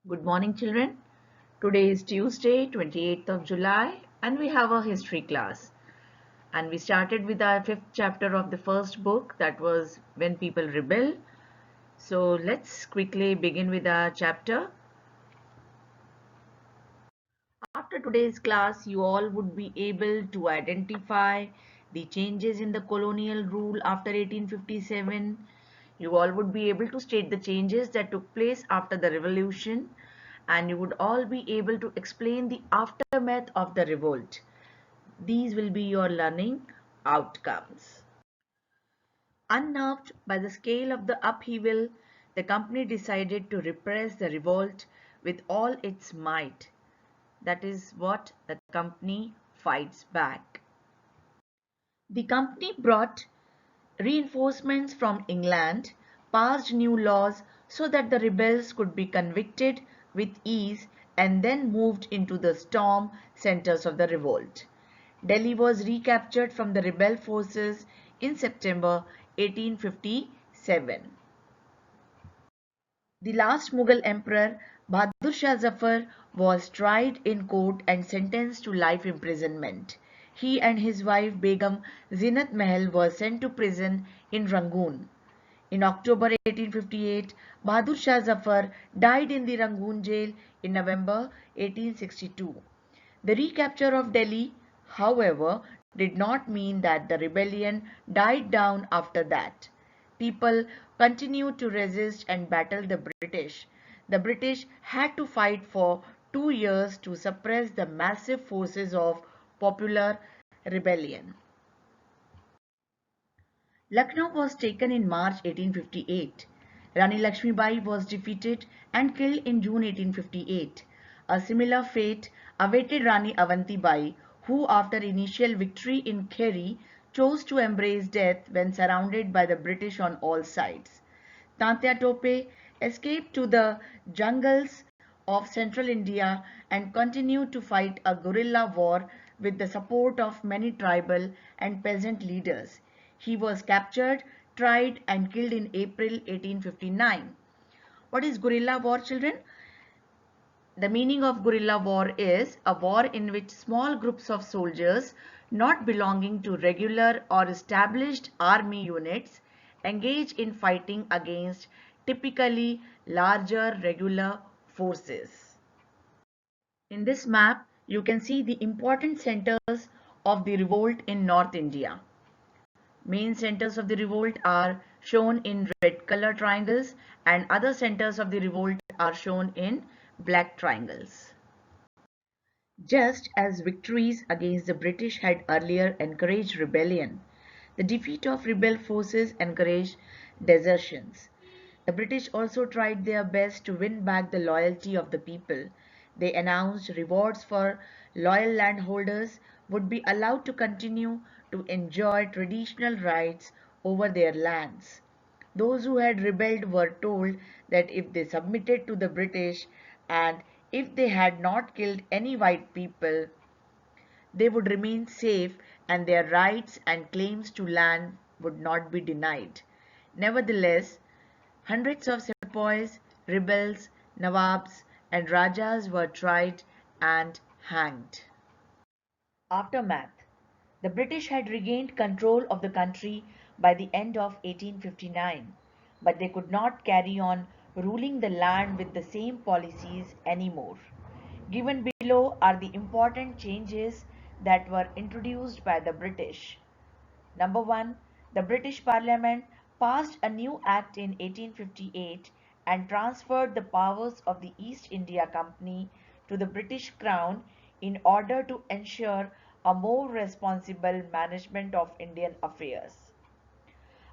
Good morning, children. Today is Tuesday, 28th of July, and we have a history class. And we started with our fifth chapter of the first book, that was When People Rebel. So let's quickly begin with our chapter. After today's class, you all would be able to identify the changes in the colonial rule after 1857. You all would be able to state the changes that took place after the revolution, and you would all be able to explain the aftermath of the revolt. These will be your learning outcomes. Unnerved by the scale of the upheaval, the company decided to repress the revolt with all its might. That is what the company fights back. The company brought reinforcements from England, passed new laws so that the rebels could be convicted with ease, and then moved into the storm centers of the revolt. Delhi was recaptured from the rebel forces in September 1857. The last Mughal emperor, Bahadur Shah Zafar, was tried in court and sentenced to life imprisonment. He and his wife Begum Zinat Mahal were sent to prison in Rangoon. In October 1858, Bahadur Shah Zafar died in the Rangoon jail in November 1862. The recapture of Delhi, however, did not mean that the rebellion died down after that. People continued to resist and battle the British. The British had to fight for 2 years to suppress the massive forces of popular rebellion. Lucknow was taken in March 1858. Rani Lakshmibai was defeated and killed in June 1858. A similar fate awaited Rani Avanti Bai, who after initial victory in Kheri chose to embrace death when surrounded by the British on all sides. Tantia Tope escaped to the jungles of central India and continued to fight a guerrilla war with the support of many tribal and peasant leaders. He was captured, tried and killed in April 1859. What is guerrilla war, children? The meaning of guerrilla war is a war in which small groups of soldiers not belonging to regular or established army units engage in fighting against typically larger regular forces. In this map, you can see the important centers of the revolt in North India. Main centers of the revolt are shown in red color triangles and other centers of the revolt are shown in black triangles. Just as victories against the British had earlier encouraged rebellion, the defeat of rebel forces encouraged desertions. The British also tried their best to win back the loyalty of the people. They announced rewards for loyal landholders would be allowed to continue to enjoy traditional rights over their lands. Those who had rebelled were told that if they submitted to the British and if they had not killed any white people, they would remain safe and their rights and claims to land would not be denied. Nevertheless, hundreds of sepoys, rebels, nawabs, and rajas were tried and hanged. Aftermath. The British had regained control of the country by the end of 1859, but they could not carry on ruling the land with the same policies anymore. Given below are the important changes that were introduced by the British. Number 1. The British Parliament passed a new act in 1858 and transferred the powers of the East India Company to the British Crown in order to ensure a more responsible management of Indian affairs.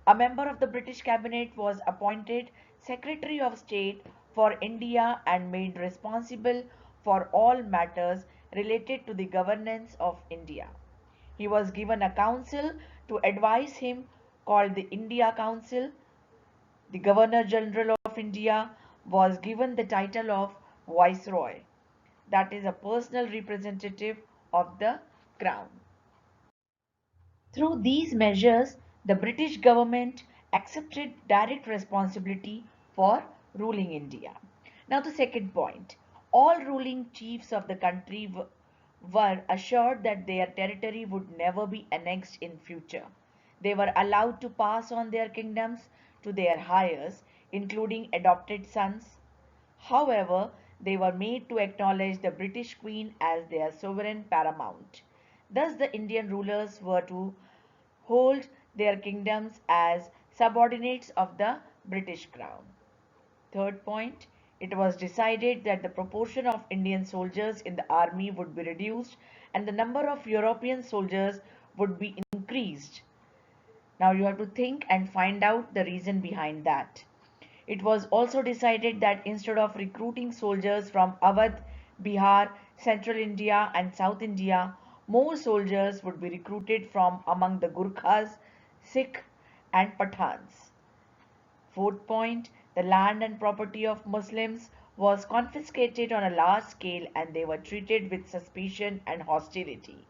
A member of the British cabinet was appointed Secretary of State for India and made responsible for all matters related to the governance of India. He was given a council to advise him called the India Council. The Governor General of India was given the title of Viceroy, that is a personal representative of the Crown. Through these measures, the British government accepted direct responsibility for ruling India. Now the second point. All ruling chiefs of the country were assured that their territory would never be annexed in future. They were allowed to pass on their kingdoms to their heirs, including adopted sons. However, they were made to acknowledge the British Queen as their sovereign paramount. Thus, the Indian rulers were to hold their kingdoms as subordinates of the British Crown. Third point, it was decided that the proportion of Indian soldiers in the army would be reduced and the number of European soldiers would be increased. Now you have to think and find out the reason behind that. It was also decided that instead of recruiting soldiers from Awadh, Bihar, Central India and South India, more soldiers would be recruited from among the Gurkhas, Sikh and Pathans. Fourth point, the land and property of Muslims was confiscated on a large scale and they were treated with suspicion and hostility.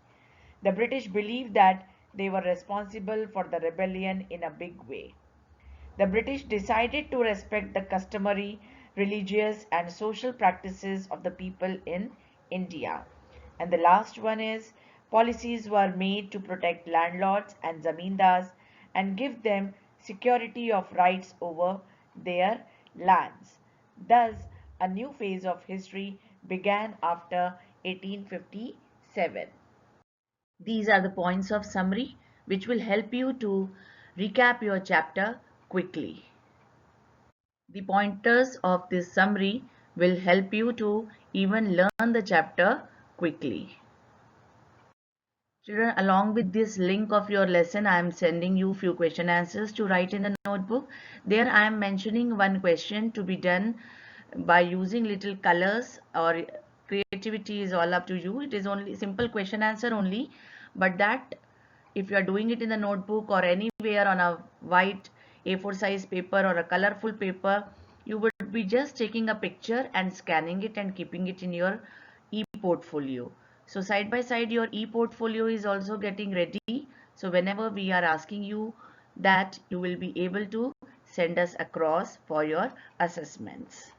The British believed that they were responsible for the rebellion in a big way. The British decided to respect the customary religious and social practices of the people in India. And the last one is policies were made to protect landlords and zamindars and give them security of rights over their lands. Thus, a new phase of history began after 1857. These are the points of summary which will help you to recap your chapter quickly. The pointers of this summary will help you to even learn the chapter quickly. Children, along with this link of your lesson, I am sending you few question answers to write in the notebook. There I am mentioning one question to be done by using little colors, or creativity is all up to you. It is only simple question answer only, but that if you are doing it in the notebook or anywhere on a white A4 size paper or a colorful paper, you would be just taking a picture and scanning it and keeping it in your e-portfolio. So side by side your e-portfolio is also getting ready. So whenever we are asking you that, you will be able to send us across for your assessments.